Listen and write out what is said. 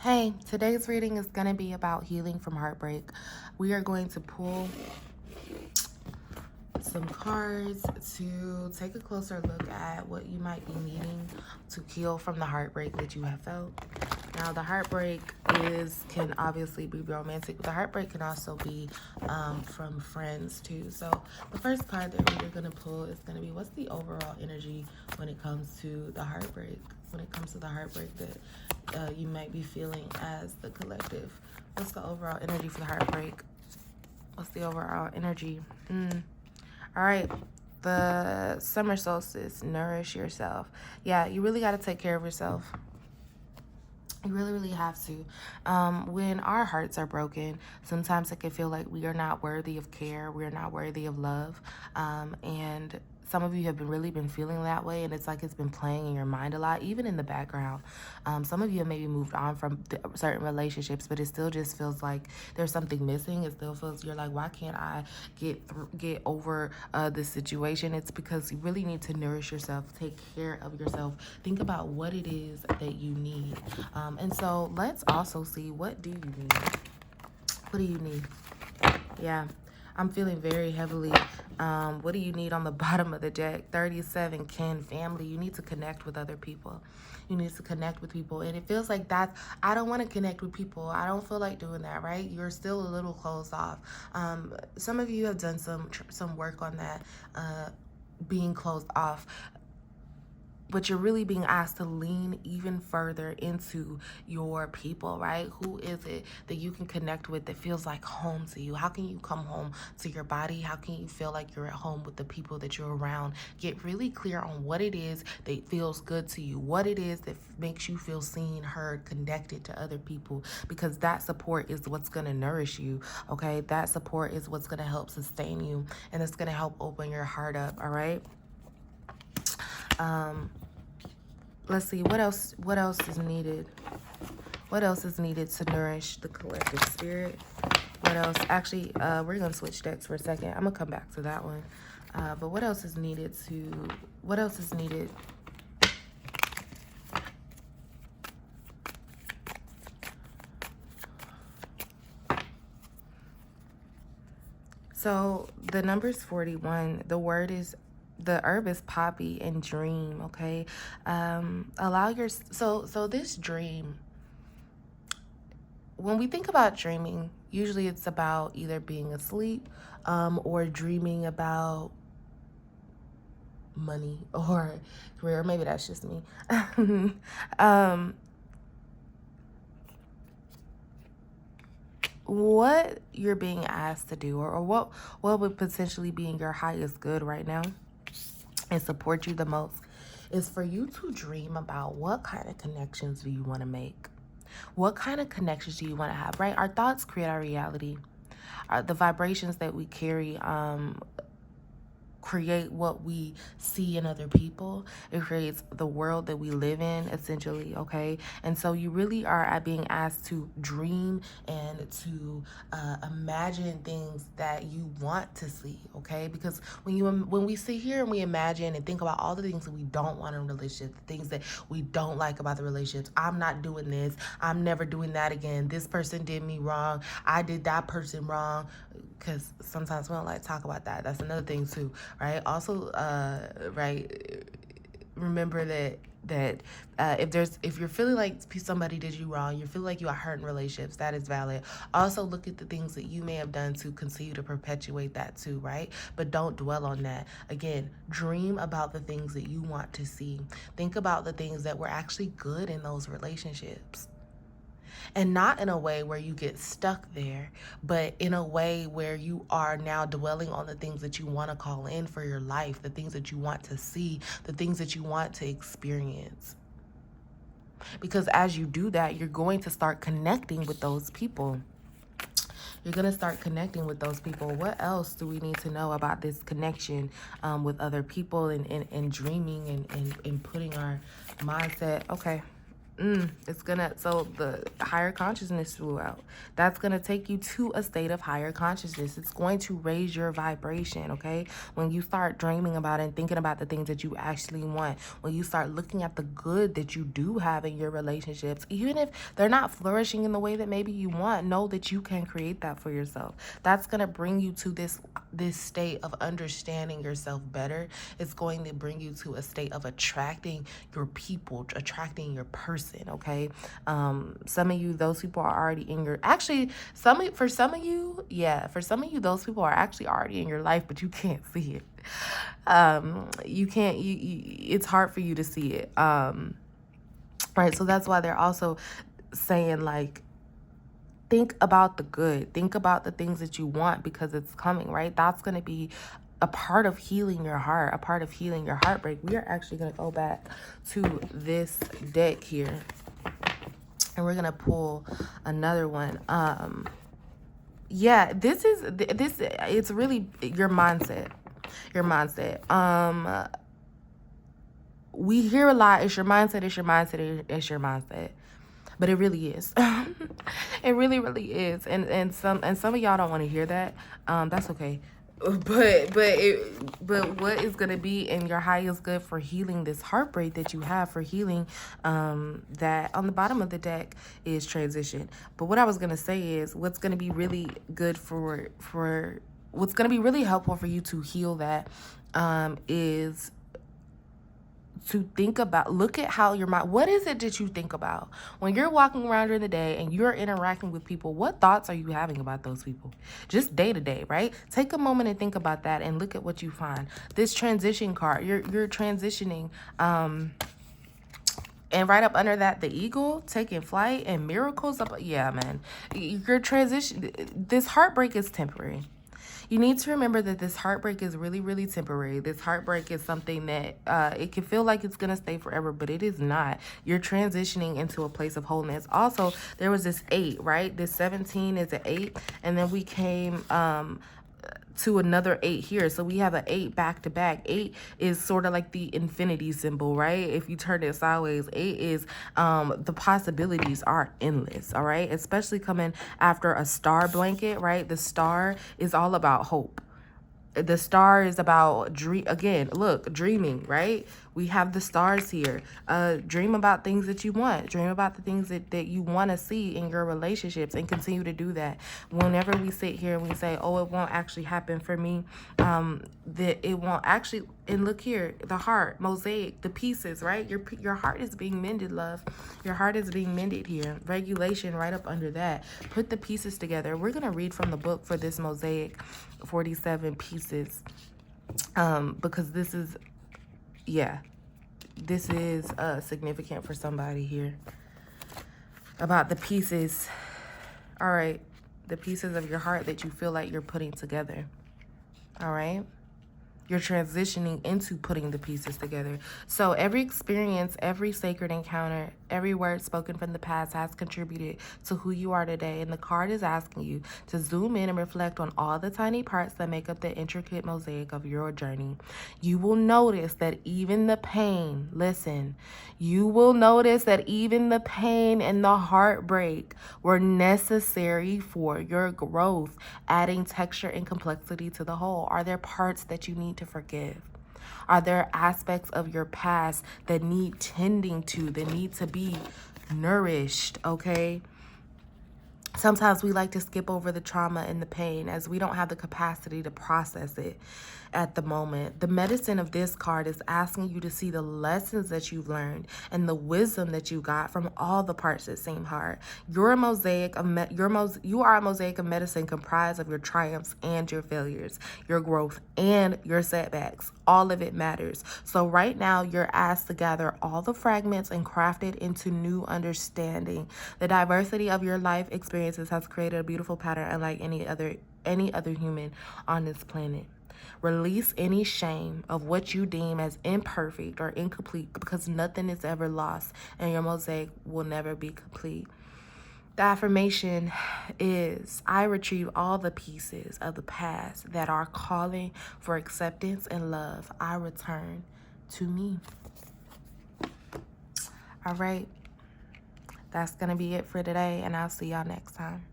Hey, today's reading is going to be about healing from heartbreak. We are going to pull some cards to take a closer look at what you might be needing to heal from the heartbreak that you have felt. Now, the heartbreak can obviously be romantic, but the heartbreak can also be from friends too. So the first card that we're going to pull is going to be, what's the overall energy when it comes to the heartbreak? When it comes to the heartbreak that you might be feeling as the collective. What's the overall energy for the heartbreak? What's the overall energy? All right. The summer solstice, nourish yourself. Yeah, you really got to take care of yourself. You really, really have to. When our hearts are broken, sometimes it can feel like we are not worthy of care. We're not worthy of love. And some of you have really been feeling that way, and it's like it's been playing in your mind a lot, even in the background. Some of you have maybe moved on from certain relationships, but it still just feels like there's something missing. It still feels, you're like, why can't I get over this situation? It's because you really need to nourish yourself, take care of yourself, think about what it is that you need. And so let's also see, what do you need? What do you need? Yeah, I'm feeling very heavily. What do you need on the bottom of the deck? 37, kin, family. You need to connect with other people. You need to connect with people. And it feels like I don't want to connect with people. I don't feel like doing that, right? You're still a little closed off. Some of you have done some work on that, being closed off. But you're really being asked to lean even further into your people, right? Who is it that you can connect with that feels like home to you? How can you come home to your body? How can you feel like you're at home with the people that you're around? Get really clear on what it is that feels good to you, what it is that makes you feel seen, heard, connected to other people, because that support is what's going to nourish you, okay? That support is what's going to help sustain you, and it's going to help open your heart up, all right? Let's see, what else is needed? What else is needed to nourish the collective spirit? What else? Actually, we're going to switch decks for a second. I'm going to come back to that one. But what else is needed what else is needed? So the number's 41. The herb is poppy and dream, okay? Allow your, so this dream, when we think about dreaming, usually it's about either being asleep or dreaming about money or career. Maybe that's just me. What you're being asked to do, or what would potentially be in your highest good right now and support you the most, is for you to dream about what kind of connections do you want to make. What kind of connections do you want to have, right? Our thoughts create our reality. The vibrations that we carry create what we see in other people. It creates the world that we live in, essentially, okay? And so you really are being asked to dream and to imagine things that you want to see, okay? Because when we sit here and we imagine and think about all the things that we don't want in relationships, the things that we don't like about the relationships, I'm not doing this, I'm never doing that again, this person did me wrong, I did that person wrong, because sometimes we don't like to talk about that. That's another thing too, right? Also, right, remember that if you're feeling like somebody did you wrong, you feel like you are hurt in relationships, that is valid. Also look at the things that you may have done to continue to perpetuate that too, right? But don't dwell on that. Again, dream about the things that you want to see. Think about the things that were actually good in those relationships. And not in a way where you get stuck there, but in a way where you are now dwelling on the things that you want to call in for your life, the things that you want to see, the things that you want to experience. Because as you do that, you're going to start connecting with those people. You're going to start connecting with those people. What else do we need to know about this connection with other people and dreaming and putting our mindset? Okay. It's gonna, so the higher consciousness flew out. That's gonna take you to a state of higher consciousness. It's going to raise your vibration, okay? When you start dreaming about and thinking about the things that you actually want, when you start looking at the good that you do have in your relationships, even if they're not flourishing in the way that maybe you want, know that you can create that for yourself. That's gonna bring you to this state of understanding yourself better. It's going to bring you to a state of attracting your people, attracting your person. Okay, some of you, those people are already in your, actually for some of you, those people are actually already in your life, but you can't see it. You can't, it's hard for you to see it. Right, so that's why they're also saying, like, think about the good, think about the things that you want, because it's coming, right? That's going to be a part of healing your heart, a part of healing your heartbreak. We are actually going to go back to this deck here, and we're going to pull another one. Yeah, this, it's really your mindset. We hear a lot, it's your mindset, it's your mindset, it's your mindset. But it really is. It really, really is. And some of y'all don't want to hear that. That's okay. But what is going to be in your highest good for healing this heartbreak that you have, for healing that on the bottom of the deck is transition. But what I was going to say is, what's going to be really good for what's going to be really helpful for you to heal that is to think about, look at how your mind, what is it that you think about when you're walking around during the day and you're interacting with people? What thoughts are you having about those people, just day to day, right? Take a moment and think about that and look at what you find. This transition card, you're transitioning, and right up under that, the eagle, taking flight, and miracles up. Yeah, man, your transition, this heartbreak is temporary. You need to remember that this heartbreak is really, really temporary. This heartbreak is something that it can feel like it's going to stay forever, but it is not. You're transitioning into a place of wholeness. Also, there was this 8, right? This 17 is an 8, and then we came to another 8 here. So we have an 8 back to back. 8 is sort of like the infinity symbol, right? If you turn it sideways, 8 is the possibilities are endless, all right? Especially coming after a star blanket, right? The star is all about hope. The star is about dreaming, right? We have the stars here. Dream about things that you want. Dream about the things that you want to see in your relationships, and continue to do that. Whenever we sit here and we say, oh, it won't actually happen for me, that it won't actually, and look here, the heart, mosaic, the pieces, right? Your heart is being mended, love. Your heart is being mended here. Regulation right up under that. Put the pieces together. We're going to read from the book for this mosaic, 47 pieces, because this is, this is significant for somebody here, about the pieces. All right, the pieces of your heart that you feel like you're putting together. All right, you're transitioning into putting the pieces together. So every experience, every sacred encounter, every word spoken from the past has contributed to who you are today. And the card is asking you to zoom in and reflect on all the tiny parts that make up the intricate mosaic of your journey. You will notice that even the pain, you will notice that even the pain and the heartbreak were necessary for your growth, adding texture and complexity to the whole. Are there parts that you need to forgive? Are there aspects of your past that need tending to, that need to be nourished, okay? Sometimes we like to skip over the trauma and the pain, as we don't have the capacity to process it at the moment. The medicine of this card is asking you to see the lessons that you've learned and the wisdom that you got from all the parts that seem hard. You are a mosaic of medicine comprised of your triumphs and your failures, your growth and your setbacks. All of it matters. So right now, you're asked to gather all the fragments and craft it into new understanding. The diversity of your life experiences has created a beautiful pattern unlike any other human on this planet. Release any shame of what you deem as imperfect or incomplete, because nothing is ever lost and your mosaic will never be complete. The affirmation is, I retrieve all the pieces of the past that are calling for acceptance and love. I return to me. All right. that's going to be it for today, and I'll see y'all next time.